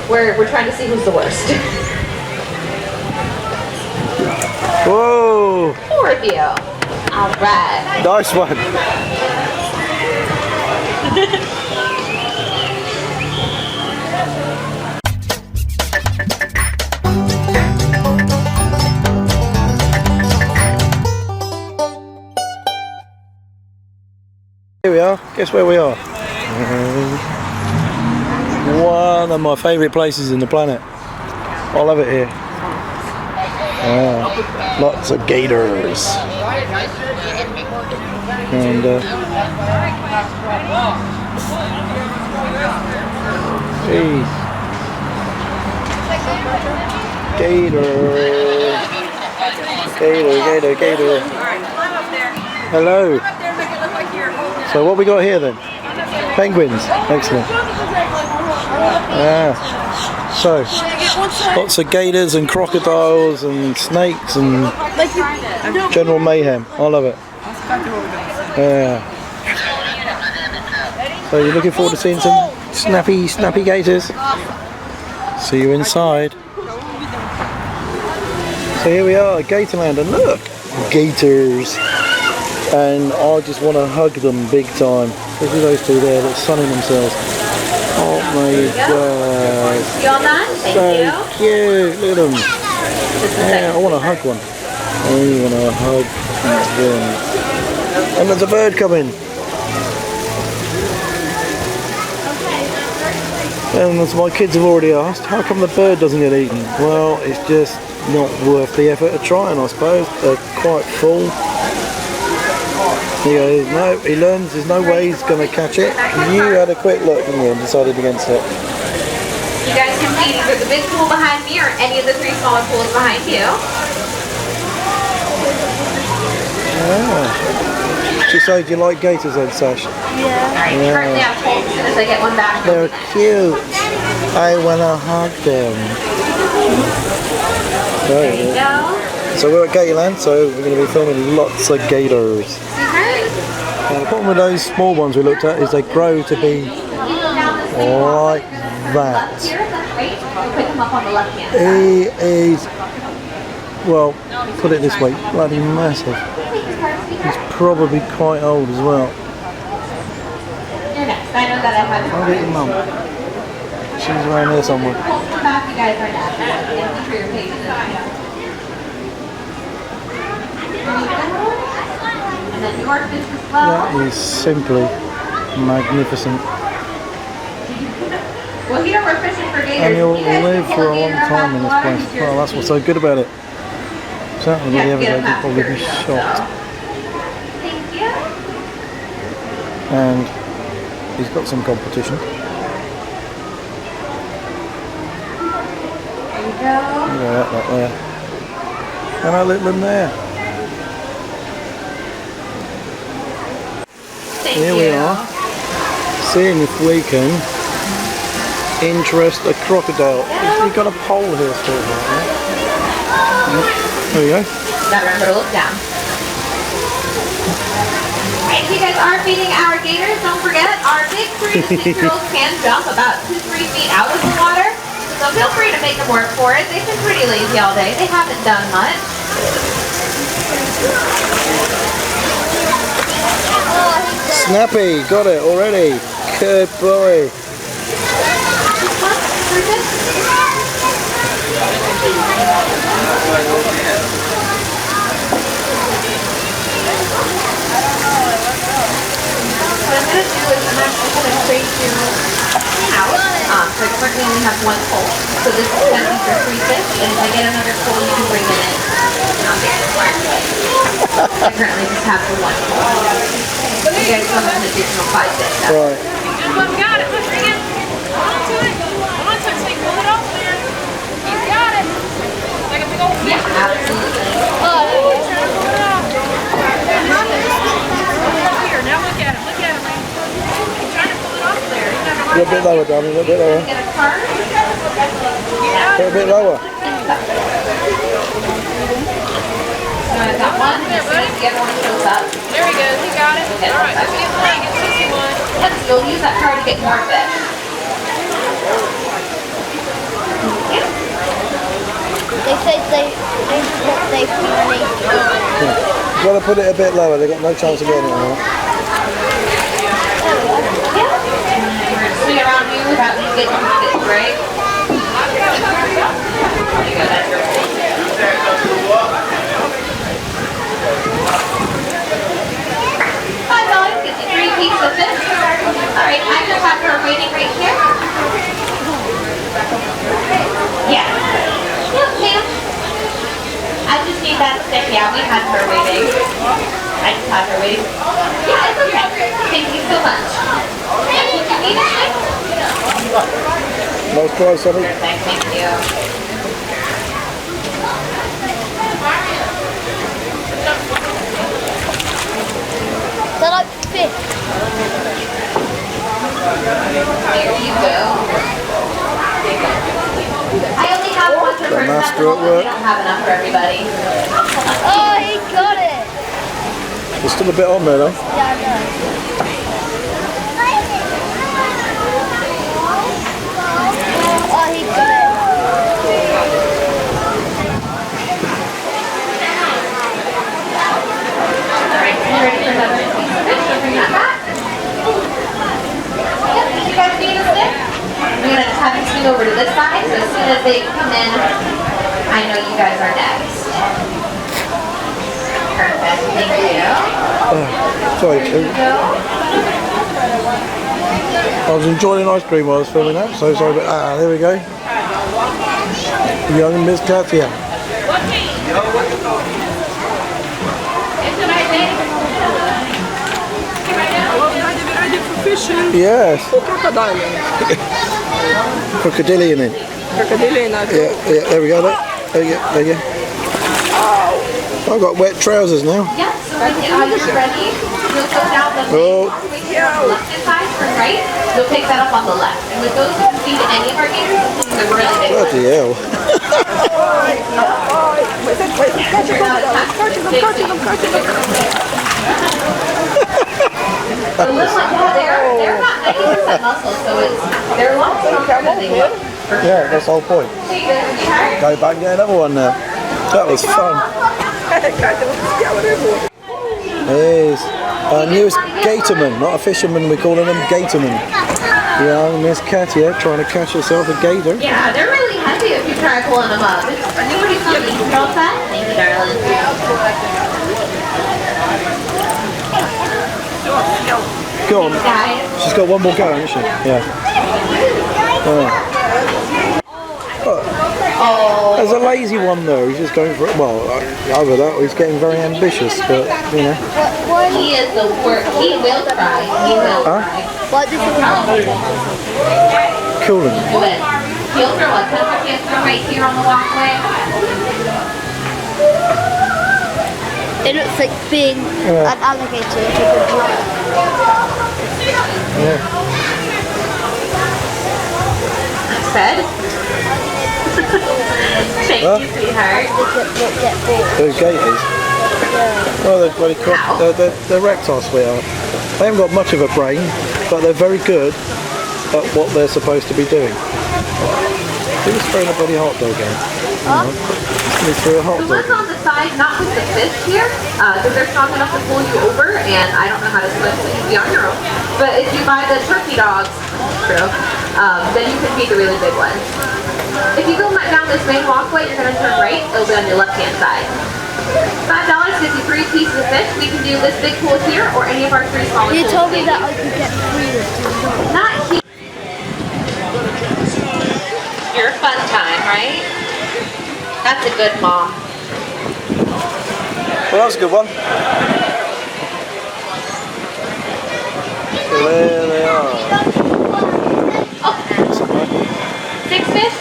We're trying to see who's the worst. Whoa! 4 of you. All right. Nice one. Here we are. Guess where we are? One of my favourite places in the planet. I love it here. Lots of gators. And hey, gator. Hello. So what we got here then? Penguins. Excellent. So lots of gators and crocodiles and snakes and general mayhem. I love it. Yeah. So you're looking forward to seeing some snappy gators? See you inside. So here we are at Gatorland, and look, gators. And I just want to hug them big time. Look at those two there, that's sunning themselves. Oh my god. So cute, look at them. Yeah, I want to hug one. I want to hug them. And there's a bird coming. And as my kids have already asked, how come the bird doesn't get eaten? Well, it's just not worth the effort of trying, I suppose. They're quite full. He goes, no, he learns there's no way he's going to catch it. You had a quick look, didn't you, and decided against it. You guys can see either the big pool behind me or any of the 3 smaller pools behind you. She said you like gators then, Sash? Yeah. Currently I'm told as soon as I get one back. They're cute. I want to hug them. There you go. So we're at Gatorland, so we're going to be filming lots of gators. The problem with those small ones we looked at is they grow to be like that. He is, well, put it this way, bloody massive. He's probably quite old as well. I'll get your mum. She's around here somewhere. That is simply magnificent. Well, here we're fishing for gators. And you'll live for a long time in this place. Well, that's what's so good about it. Certainly with the episode, you'll probably be shocked. Thank you. And he's got some competition. There you go. Yeah, that there. And that little one there. Here we are, seeing if we can interest a crocodile. You've got a pole here still, right? There we go. Now remember to look down. Alright, if you guys are feeding our gators, don't forget our big 3 to 6-year-olds can jump about 2-3 feet out of the water. So feel free to make them work for it. They've been pretty lazy all day. They haven't done much. Snappy, got it already. Good boy. What I'm going to do is I'm actually going to trade you out. So currently we have 1 pole. So this is going to be for 3 fish. And if I get another pole, you can bring it in. I currently just have the 1 pole. You guys come with an additional 5 fish. Right. Good one, got it. Bring it. Hold on to it. Hold on to it so you pull it off there. He's got it. Like a big old fish. Yeah, absolutely. Here, now look at him. Look at him, man. He's trying to pull it off there. He's having a A little bit lower, Donnie, a little bit lower. Get a card. A little bit lower. I've got one. As soon as the other one shows up. There he goes. He got it. All right, let's get playing. Get 61. Let's go use that card to get more fish. They said they finally. You've got to put it a bit lower. They've got no chance of getting it on. Swing around you without you getting stitched, right? There you go, that's your $5 gets you 3 pieces of fish. Alright, I just have her waiting right here. Yeah. Yep, ma'am. I just need that stick. Yeah, we had her waiting. I just had her waiting. Yeah, it's okay. Thank you so much. That's what you need, Ashley? Nice price, honey. Perfect, thank you. They're like fish. There you go. I only have one per person at the moment. We don't have enough for everybody. Oh, he got it. There's still a bit on there though. Yeah, I know. Oh, he got it. Alright, you ready for another piece of fish? You'll bring that back. Yep, did you guys need a stick? I'm going to just have you swing over to this side, so as soon as they come in, I know you guys are next. Perfect, thank you. Sorry, There you go. I was enjoying ice cream while I was filming that, so sorry about there we go. Young Miss Katya. Yes. Crocodilian in. Yeah, there we go. There you go. I've got wet trousers now. Yep, so when you're ready, you'll go down the left-hand side, turn right. You'll pick that up on the left. And with those, you can feed any of our gators, including the really big ones. Bloody hell. The little ones, they're not 90% muscle, so they're a lot stronger than they look. Yeah, that's the whole point. So you guys tired? Go back and get another one now. That was fun. There's our newest gatorman, not a fisherman, we're calling them gatorman. Young Miss Katya trying to catch herself a gator. Yeah, they're really heavy if you try pulling them up. It's pretty funny. You all set? Thank you, darling. Go on. Guys. She's got one more go, hasn't she? Yeah. Oh. There's a lazy one though, he's just going for it. Well, either that or he's getting very ambitious, but you know. He is the worst. He will try. He will try. What did you Cool him. Do it. He'll throw a temper tantrum right here on the walkway. It looks like being an alligator. Yeah. Said. Thank you, sweetheart. Those gators. Well, they're bloody they're reptiles, sweetheart. They haven't got much of a brain, but they're very good at what they're supposed to be doing. He was throwing a bloody hot dog in. He threw a hot The ones dog. on the side, not with the fish here, because they're strong enough to pull you over, and I don't know how to swim, so you'd be on your own. But if you buy the turkey dogs, then you can feed the really big ones. If you go down this main walkway, you're going to turn right. It'll be on your left-hand side. $5 gets you 3 pieces of fish. We can do this big pool here or any of our 3 smaller pools. You told me that I could get 3 of them. Not here. Your fun time, right? That's a good mom. Well, that was a good one. There they are. 6 fish?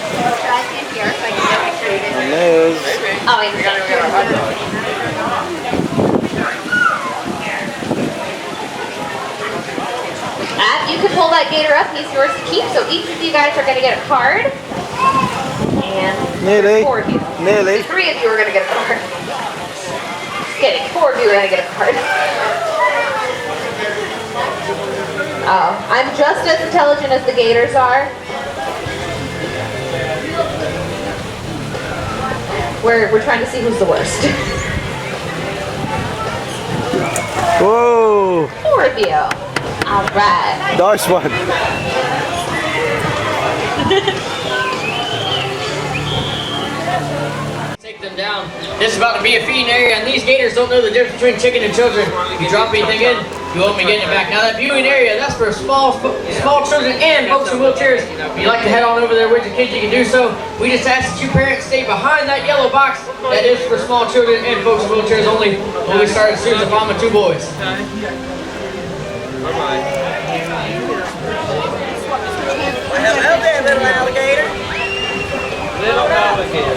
Right in here, so I can get make sure you And there's... Oh, wait, we're gonna you can pull that gator up. He's yours to keep. So each of you guys are going to get a card. And Nearly. 4 of you. Nearly. 3 of you are going to get a card. Just kidding. 4 of you are going to get a card. Oh, I'm just as intelligent as the gators are. we're trying to see who's the worst. Whoa! 4 of you. All right. Nice one. Take them down. This is about to be a feeding area, and these gators don't know the difference between chicken and children. You drop anything in, you won't be getting it back. Now that viewing area, that's for small children and folks in wheelchairs. If you'd like to head on over there with your kids, you can do so. We just ask that you parents stay behind that yellow box. That is for small children and folks in wheelchairs only. When we start as soon as if I'm 2 boys. Hello there, little alligator. Little alligator.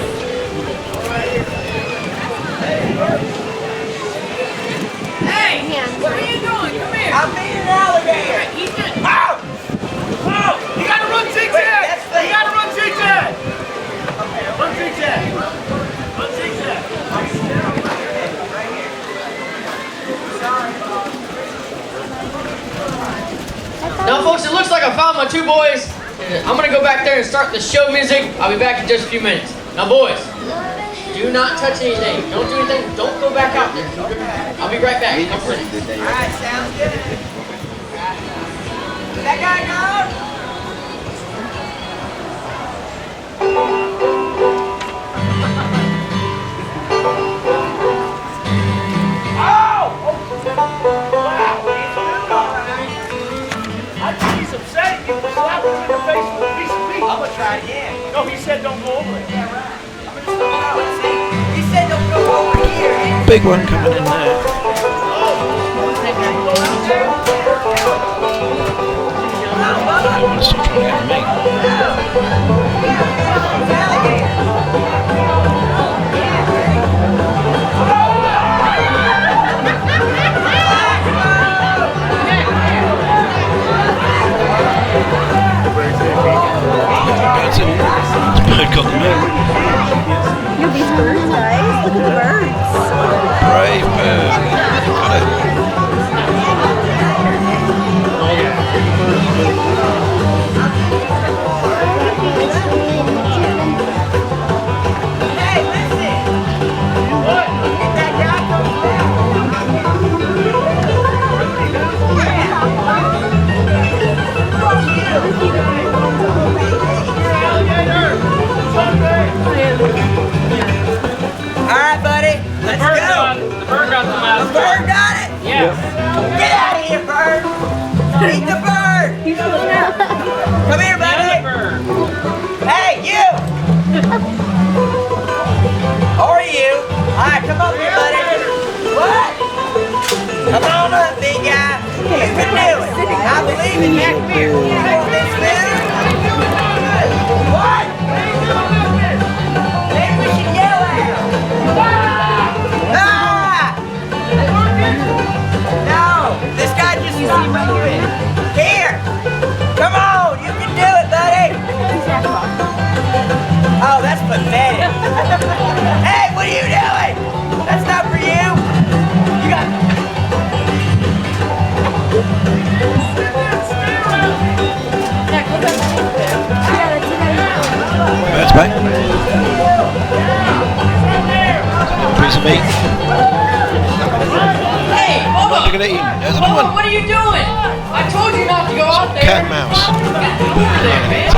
Hey, what are you doing? Come here. I'm being an alligator. He's good. Oh! Oh! You gotta run zigzag. That's You fake. gotta run zigzag. Run zigzag. Run zigzag. Now folks, it looks like I found my 2 boys. I'm gonna go back there and start the show music. I'll be back in just a few minutes. Now boys, do not touch anything. Don't do anything. Don't go back out there. I'll be right back. Alright, sounds good. That guy gone? He's upset. You slapped him in the face with a piece of meat. I'm gonna try it again. No, he said don't go over it. Yeah, right. Oh, see, he said don't go over here. Big one coming in there. I want to stop trying to get me. Bird got the moon. Look at these birds, guys. Look at the birds. Brave bird. Got it. Hey, listen. What? If that guy comes Alright, buddy. Let's go. The bird got the The mouse. bird got it? Yeah. Get out of here, bird. Eat the bird. Come here, buddy. Bird. Hey, you. Or you. Alright, come up here, buddy. What? Come on up, big guy. You can do it. I believe in you. Come here. You want this food? What? Maybe we should yell at him. Ah! No, this guy just stopped moving. Here. Come on, you can do it, buddy. Oh, that's pathetic. Hey, what are you doing? That's not for you. You got... Bird's back. Another piece of meat. Hey, Not Bubba! gonna eat. There's another Bubba, one. what are you doing? I told you not to go out there. Cat and mouse. Get over there, man.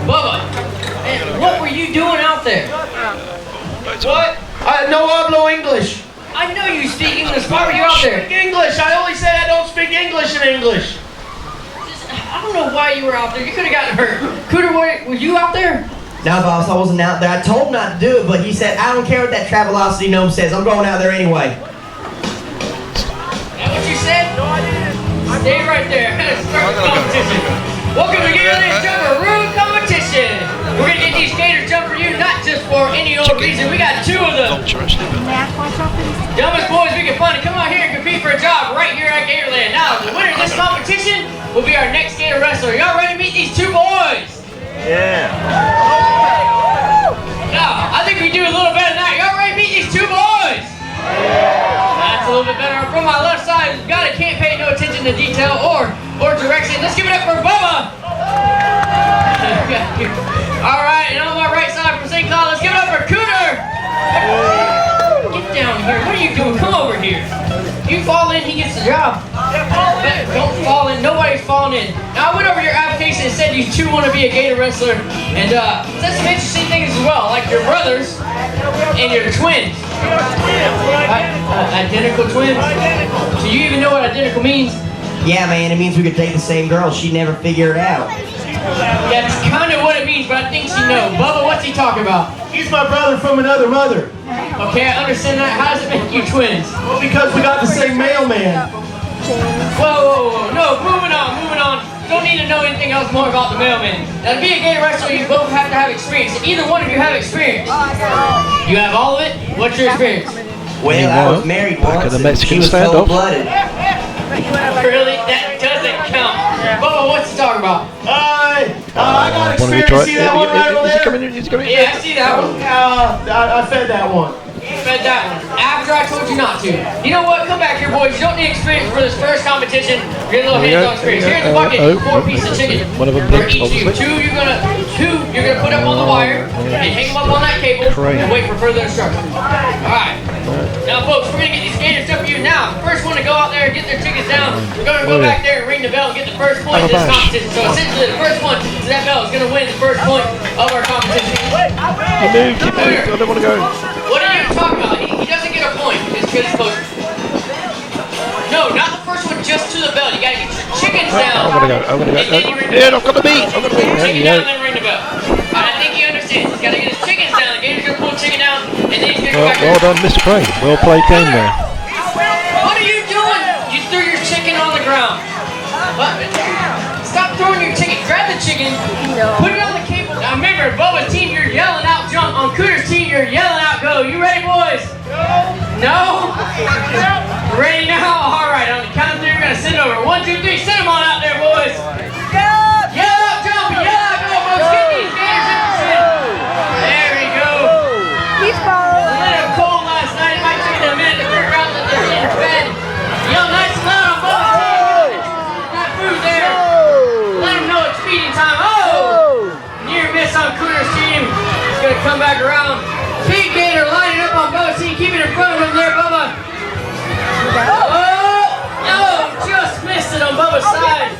Bubba, man, what were you doing out there? What? I no hablo English. I know you speak English. Why were you out there? Speak English. I only said I don't speak English in English. I don't know why you were out there. You could have gotten hurt. Cooter, were you out there? No, boss, I wasn't out there. I told him not to do it, but he said, I don't care what that Travelocity gnome says. I'm going out there anyway. That what you said? No, I didn't. Stay right there. Start the competition. Welcome to Gatorland Jumperoo Competition. We're going to get these gators jump for you, not just for any old reason. We got 2 of them. Vulture actually, but Dumbest boys we can find. Come out here and compete for a job right here at Gatorland. Now, the winner of this competition will be our next Gator wrestler. Y'all ready to meet these 2 boys? Yeah. Now, I think we do a little better than that. Y'all ready to meet these 2 boys? That's a little bit better from my left side, guy that can't pay no attention to detail or direction. Let's give it up for Bubba. All right, and on my right side from St. Cloud, let's give it up for Cooter. Get down here. What are you doing? Come over here. You fall in, he gets the job. But don't fall in. Nobody's falling in. Now, I went over your application and said you two want to be a Gator wrestler, and said some interesting things as well, like your brothers and your twins. Identical twins? Do you even know what identical means? Yeah, man, it means we could date the same girl. She'd never figure it out. That's kind of what it means, but I think she knows. Bubba, what's he talking about? He's my brother from another mother. Okay, I understand that. How does it make you twins? Well, because we got the same mailman. Whoa. No, moving on. You don't need to know anything else more about the mailman. Now, to be a Gator wrestler, you both have to have experience. Either one of you have experience. You have all of it? What's your experience? Well, I was married once, the and Mexican she was standoff. cold-blooded. Really? That doesn't count. Bubba, what's he talking about? I got One of you experience. try. See that one right over Is he there? coming in? Is he coming in? Yeah, I see that one. I fed that one. You fed that one. After I told you not to. You know what? Come back here, boys. You don't need experience for this first competition. Get a little hands-on experience. Here's the bucket. 4 pieces of chicken. One of them For blinked, each of you. obviously. Two you're gonna put up on the wire and hang them up on that cable and wait for further instructions. Alright. Now folks, we're gonna get these Gators up for you now. The first one to go out there and get their chickens down, we're gonna go back there and ring the bell and get the first point of this competition. So essentially the first one to that bell is gonna win the first point of our competition. He moved. I don't want to go. What are you talking about? He doesn't get a point. It's because he's close. No, not the first one, just to the bell. You gotta get your chickens down. I'm gonna go. And then you ring the Yeah, bell. I've got the beat. Chicken down and then ring the bell. I think he understands. He's gotta get his chickens down. The Gator's gonna pull the chicken down, and then he's gonna go back. Well done, Mr. Crane. Well played game there. What are you doing? You threw your chicken on the ground. What? Stop throwing your chicken. Grab the chicken. Put it on the cable. Now remember, Bubba's team, you're yelling out jump. On Cooter's team, you're yelling out go. You ready, boys? No? Ready now? All right. On the count of three, we're gonna send over. 1, 2, 3. Send them on out there, boys. Yell out jump. Yell out go, folks. Get these Gators interested. There we go. He's falling. A little cold last night. It might take them a minute to figure out that they're in bed. Yell nice and loud on Bubba's team. Got food there. Let them know it's feeding time. Oh! Near miss on Cooter's team. It's gonna come back around. Big Gator lining up on Bubba's team. Keep it in front of him there, Bubba. Oh! No! Just missed it on Bubba's side.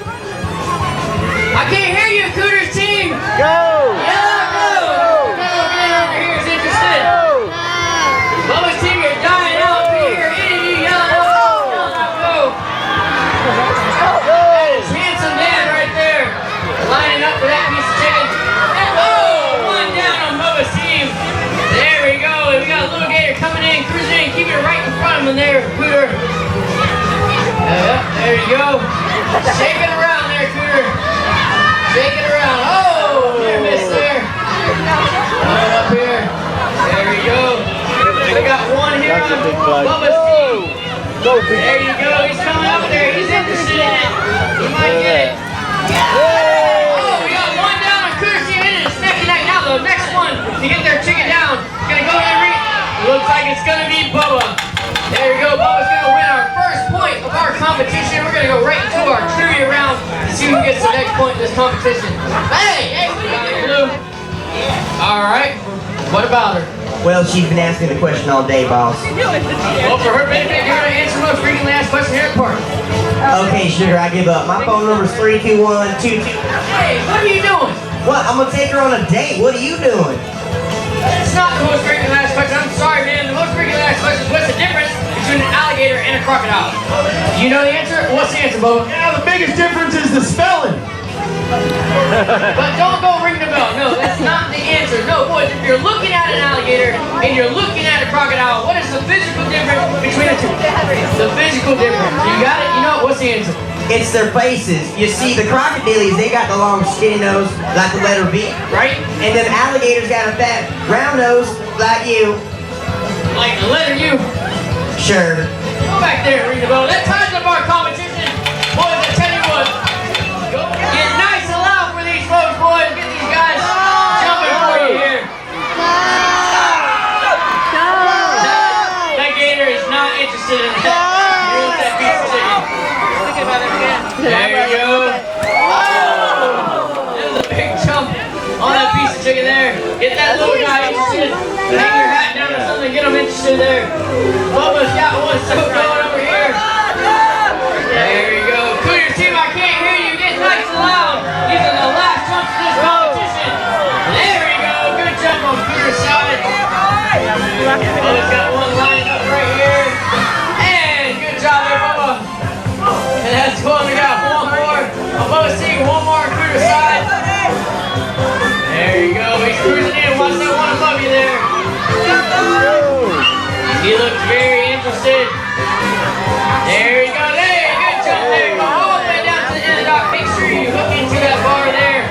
I can't hear you, Cooter's team. Go! Yeah, go! No, get over here is interested. Bubba's team, you're dying out here. Any of you yelling out, go. That is handsome Dan right there. Lining up for that piece of chicken. Oh, one down on Bubba's team. There we go. We got a little Gator coming in, cruising in. Keep it right in front of him there, Cooter. There you go. Shake it around there, Cooter. Shake it around. Oh, near miss there. Right up here. There we go. We got one here on Bubba's team. There you go. He's coming up there. He's interested in it. He might get it. Oh, we got one down on Cooter's team. It is neck and neck. Now the next one to get their chicken down. Gonna go and reach. Looks like it's gonna be Bubba. There we go. Bubba's gonna win our first point of our competition. We're gonna go right into our trivia round to see who gets the next point in this competition. Hey, what are you doing, Lou? All right. What about her? Well, she's been asking the question all day, boss. Well, for her benefit, you're gonna answer the most frequently asked question here at the park. Okay, sugar, I give up. My phone number's 32122. Hey, what are you doing? What? I'm gonna take her on a date. What are you doing? It's not the most frequently asked question. I'm sorry, man. The most frequently asked question is what's the difference between an alligator and a crocodile? You know the answer? What's the answer, Bo? Yeah, the biggest difference is the spelling. But don't go ring the bell. No, that's not the answer. No, boys, if you're looking at an alligator and you're looking at a crocodile, what is the physical difference between the two? The physical difference. You got it? You know it? What's the answer? It's their faces. You see, the crocodiles, they got the long skinny nose like the letter V. Right? And then alligators got a fat round nose like you. Like the letter U. Sure. Go back there and ring the bell. That ties up our competition. Boys, I tell you what. Get nice and loud for these folks, boys. Get these guys jumping for you here. That gator is not interested in that. That little guy interested. Hang your hat down or something, get him interested there. Bubba's got one so going over here. There you go. Cooters team, I can't hear you. Get nice and loud. These are the last jumps of this competition. There we go. Good jump on Cooter's side. Bubba's got one lined up right here. And good job there, Bubba. And that's one. We got one more. Bubba's seeing one more on Cooter's side. There you go. He's cruising in. Watch that one above you there. He looks very interested. There you go. Hey, good jump there. Go all the way down to the end of the dock. Make sure you hook into that bar there.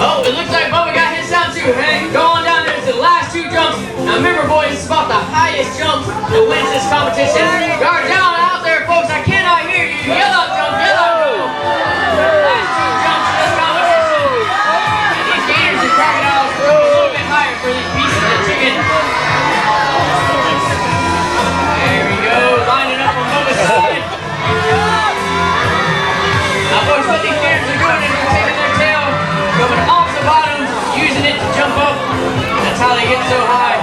Oh, it looks like Bubba got his down too. Hey, go on down there. It's the last two jumps. Now remember, boys, it's about the highest jump that wins this competition. Guard down out there, folks. I cannot hear you. Yell out, jump. Yell out, go. Last two jumps in this competition. And these gators and crocodiles are a little bit higher for these pieces of chicken. There we go. Lining up on Bubba's side. Now, folks, what these gators are doing is they're taking their tail, coming off the bottom, using it to jump up. That's how they get so high.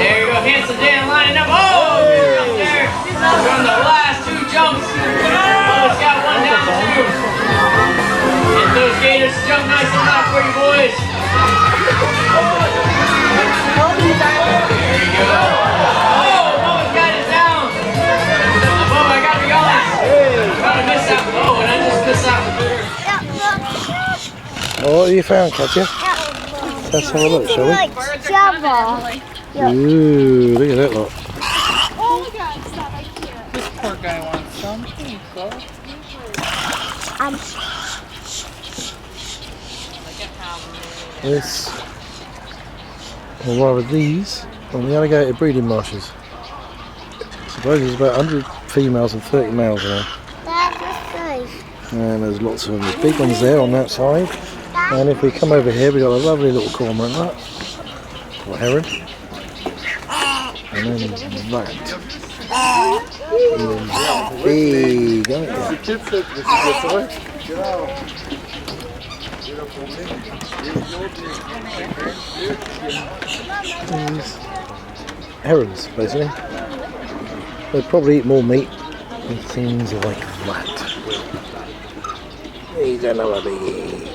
There you go, Handsome Dan lining up. Oh, good jump there. From the last two jumps. Bubba's got one down too. Get those gators to jump nice and high for you boys. There you go. Oh, Bubba's got it down. Bubba, I gotta be honest. Gotta miss that. Oh, and I just missed that one. Oh, what have you found, Katya? Let's have a look, shall we? Java. Ooh, look at that lot. Oh, look at that. I can't. This poor guy wants some. This, or rather these, on the alligator breeding marshes. I suppose there's about 100 females and 30 males in there. And there's lots of them. There's big ones there on that side. And if we come over here, we've got a lovely little cormorant, that, or heron. And then that. And then big, these herons, basically. They probably eat more meat and things like that. He's another big.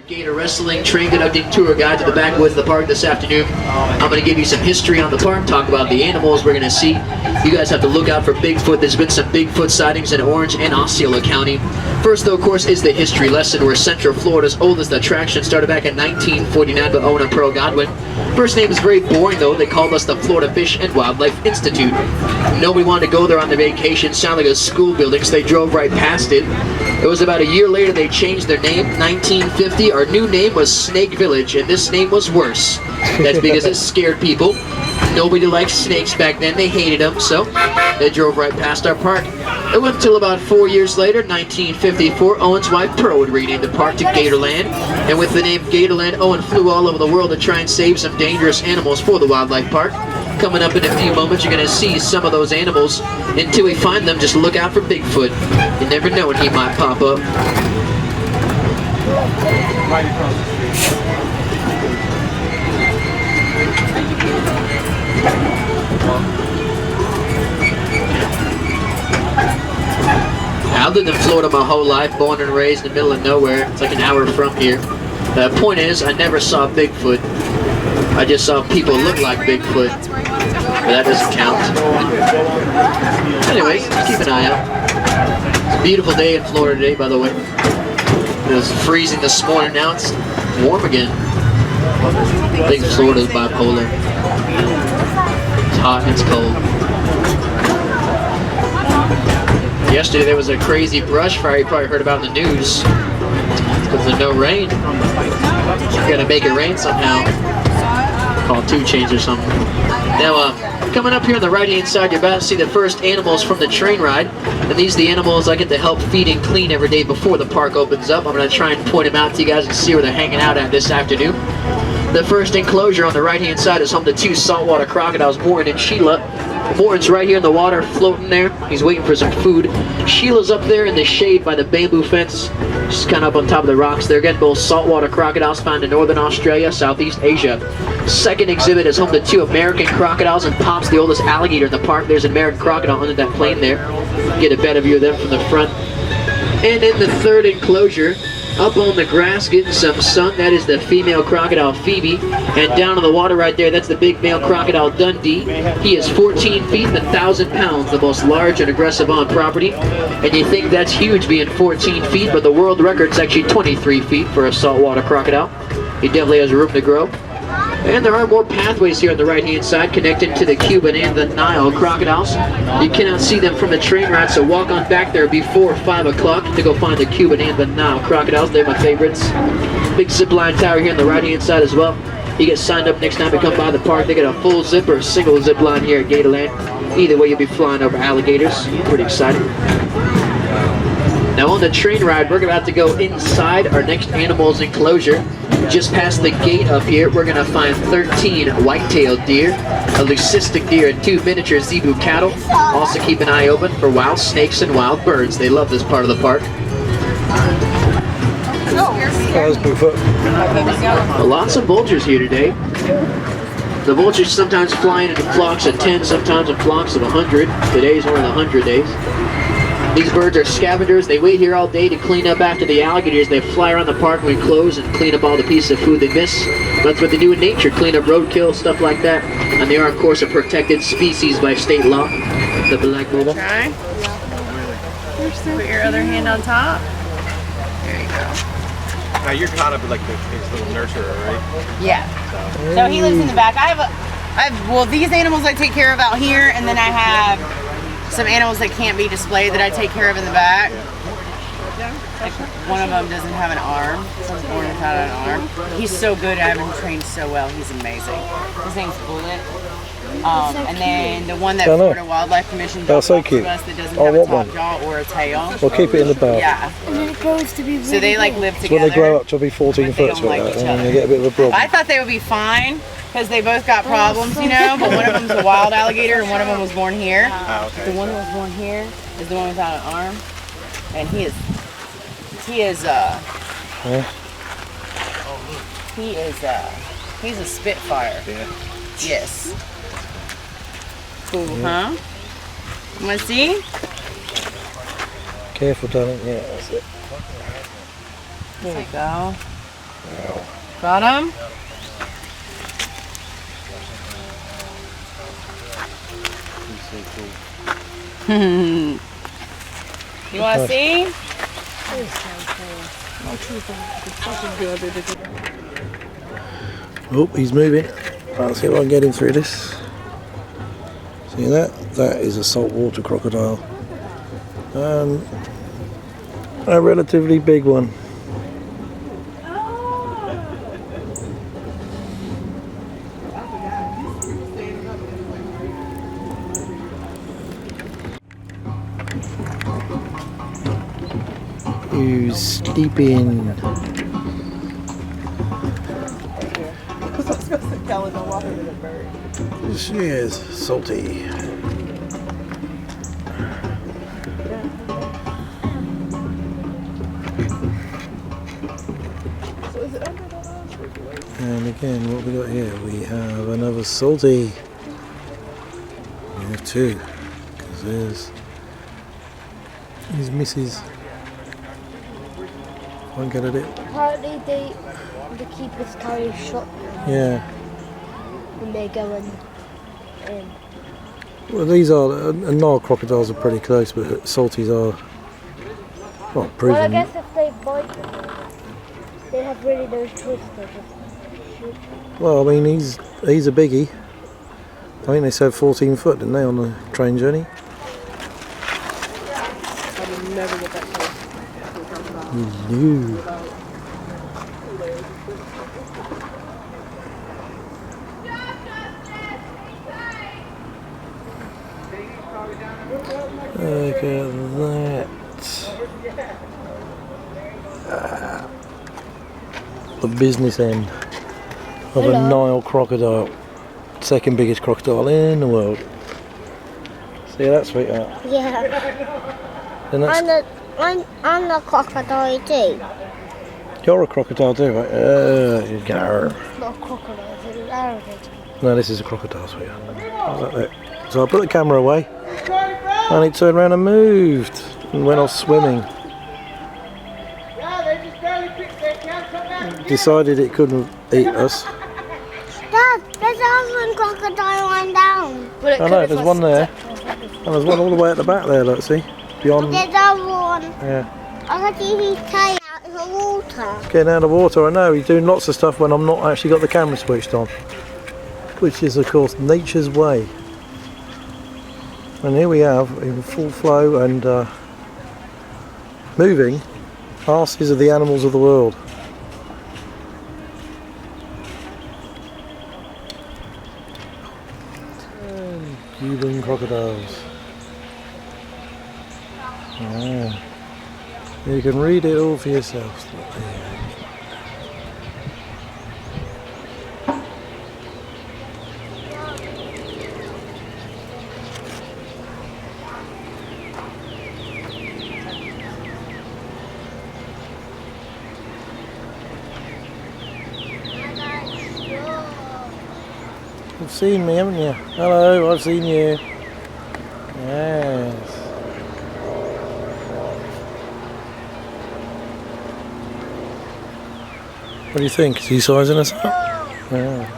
Gator Wrestling Train Conducting Tour Guide to the backwoods of the park this afternoon. I'm going to give you some history on the park, talk about the animals we're going to see. You guys have to look out for Bigfoot. There's been some Bigfoot sightings in Orange and Osceola County. First, though, of course, is the history lesson, where Central Florida's oldest attraction started back in 1949 by owner Pearl Godwin. First name is very boring, though. They called us the Florida Fish and Wildlife Institute. Nobody wanted to go there on their vacation. Sounded like a school building, so they drove right past it. It was about a year later they changed their name, 1950. Our new name was Snake Village, and this name was worse. That's because it scared people. Nobody liked snakes back then. They hated them, so they drove right past our park. It wasn't until about 4 years later, 1954, Owen's wife Pearl would rename the park to Gatorland. And with the name Gatorland, Owen flew all over the world to try and save some dangerous animals for the wildlife park. Coming up in a few moments, you're going to see some of those animals. Until we find them, just look out for Bigfoot. You never know when he might pop up. Right across the street. I lived in Florida my whole life, born and raised in the middle of nowhere. It's like an hour from here. The point is, I never saw Bigfoot. I just saw people look like Bigfoot. But that doesn't count. Anyways, keep an eye out. It's a beautiful day in Florida today, by the way. It was freezing this morning, now it's warm again. I think Florida's bipolar. It's hot and it's cold. Yesterday there was a crazy brush fire you probably heard about in the news. Because there's no rain. You gotta make it rain somehow. Call 2 Chainz or something. Now, coming up here on the right hand side, you're about to see the first animals from the train ride. And these are the animals I get to help feed and clean every day before the park opens up. I'm going to try and point them out to you guys and see where they're hanging out at this afternoon. The first enclosure on the right hand side is home to 2 saltwater crocodiles, Morton and Sheila. Morton's right here in the water, floating there. He's waiting for some food. Sheila's up there in the shade by the bamboo fence. She's kind of up on top of the rocks there. Again, both saltwater crocodiles found in northern Australia, Southeast Asia. Second exhibit is home to 2 American crocodiles and Pops, the oldest alligator in the park. There's an American crocodile under that plane there. Get a better view of them from the front. And in the third enclosure, up on the grass getting some sun, that is the female crocodile Phoebe. And down in the water right there, that's the big male crocodile Dundee. He is 14 feet and 1,000 pounds, the most large and aggressive on property. And you think that's huge being 14 feet, but the world record's actually 23 feet for a saltwater crocodile. He definitely has room to grow. And there are more pathways here on the right-hand side connecting to the Cuban and the Nile crocodiles. You cannot see them from the train ride, so walk on back there before 5 o'clock to go find the Cuban and the Nile crocodiles. They're my favorites. Big zip line tower here on the right-hand side as well. You get signed up next time you come by the park. They got a full zip or a single zip line here at Gatorland. Either way, you'll be flying over alligators. Pretty exciting. Now on the train ride, we're about to go inside our next animals enclosure. Just past the gate up here, we're going to find 13 white-tailed deer, a leucistic deer, and 2 miniature zebu cattle. Also keep an eye open for wild snakes and wild birds. They love this part of the park. Lots of vultures here today. The vultures sometimes flying in flocks of 10, sometimes in flocks of 100. Today's one of the 100 days. These birds are scavengers. They wait here all day to clean up after the alligators. They fly around the park when we close and clean up all the pieces of food they miss. That's what they do in nature, clean up roadkill, stuff like that. And they are, of course, a protected species by state law. The black mamba. Try. Put your other hand on top. There you go. Now you're kind of like his little nurturer, right? Yeah. So he lives in the back. Well, these animals I take care of out here, and then I have some animals that can't be displayed that I take care of in the back. Like one of them doesn't have an arm. So I was born without an arm. He's so good. I have him trained so well. He's amazing. His name's Bullet. And then the one that Florida Wildlife Commission does so cute. to us that doesn't have a top jaw or a tail. We'll keep it in the bag. Yeah. And then it grows to be really So they like live So together. when they grow up to be 14 foot, don't like each and other. they get a bit of a problem. I thought they would be fine because they both got problems, you know, but one of them's a wild alligator and one of them was born here. The one that was born here is the one without an arm, and he's a spitfire. Yeah. Yes. Cool, huh? Wanna see? Careful, darling. Yeah, that's it. There you go. Got him? You want to see? Oh, he's moving. I'll see if I can get him through this. See that? That is a saltwater crocodile. A relatively big one. Who's sleeping? She is salty. And again, what we got here? We have another salty. We have 2. Because there's misses. Won't get at it. Apparently the keepers carry a shotgun Yeah. when they go in. Well, these are Nile crocodiles are pretty close, but salties are not proven. Well, I guess if they bite them, they have really no choice. They just shoot. Well, I mean, he's a biggie. I think they said 14 foot, didn't they, on the train journey? No. Look at that. The business end of a Nile crocodile. Second biggest crocodile in the world. See that, sweetheart? Yeah. And that's, I'm the crocodile too. you're a crocodile too, right? Gar. Not a crocodile, it's an alligator. No, this is a crocodile, sweetheart. Like that. So I put the camera away, and it turned around and moved, and went off swimming. Decided it couldn't eat us. Dad, there's another crocodile one down. I know, there's one there, and there's one all the way at the back there, look, see? Beyond. There's another one. Yeah. I can see his tail out in the water. Getting out of the water, I know, he's doing lots of stuff when I'm not actually got the camera switched on. Which is, of course, nature's way. And here we have, in full flow and moving, asses of the animals of the world. Cuban crocodiles. Oh. You can read it all for yourselves. You've seen me, haven't you? Hello, I've seen you. Yes. What do you think? Is he sizing us up? Yeah.